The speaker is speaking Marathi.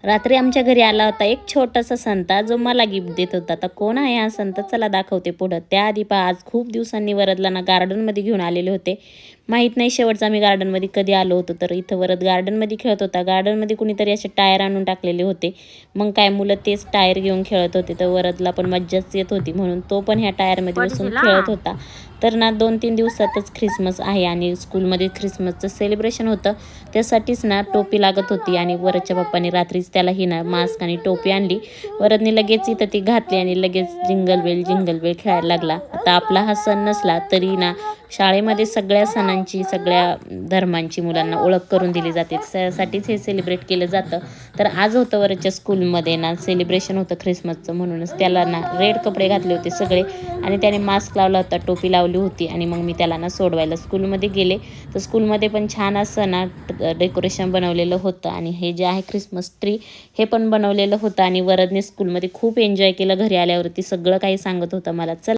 रात्री आमच्या घरी आला होता एक छोटासा संता, जो मला गिफ्ट देत होता. आता कोण आहे हा संत, चला दाखवते पुढं. त्याआधी पहा, आज खूप दिवसांनी वरदला ना गार्डनमध्ये घेऊन आलेले होते. माहीत नाही शेवटचा आम्ही गार्डनमध्ये कधी आलो होतो. तर इथं वरद गार्डनमध्ये खेळत होता. गार्डनमध्ये कुणीतरी असे टायर आणून टाकलेले होते. मग काय मुलं तेच टायर घेऊन खेळत होते. तर वरदला पण मज्जाच येत होती, म्हणून तो पण ह्या टायरमध्ये बसून खेळत होता. तर ना 2-3 दिवसातच ख्रिसमस आहे आणि स्कूलमध्ये ख्रिसमसचं सेलिब्रेशन होतं. त्यासाठीच ना टोपी लागत होती आणि वरदच्या पप्पांनी रात्रीच त्याला ही ना मास्क आणि टोपी आणली. वरदने लगेच इथं ती घातली आणि लगेच जिंगल बेल खेळायला लागला. आता आपला हा सण नसला तरी ना शाळेमध्ये सगळ्या सणांची, सगळ्या धर्मांची मुलांना ओळख करून दिली जाते. त्यासाठीच हे सेलिब्रेट केलं जातं. तर आज होतं वरच्या स्कूलमध्ये ना सेलिब्रेशन होतं ख्रिसमसचं, म्हणूनच त्याला ना रेड कपडे घातले होते सगळे आणि त्याने मास्क लावला होता, टोपी लावली होती आणि मग मी त्याला ना सोडवायला स्कूलमध्ये गेले. तर स्कूलमध्ये पण छान असं ना डेकोरेशन बनवलेलं होतं आणि हे जे आहे ख्रिसमस ट्री हे पण बनवलेलं होतं आणि वरदने स्कूलमध्ये खूप एन्जॉय केलं. घरी आल्यावरती सगळं काही सांगत होतं मला. चल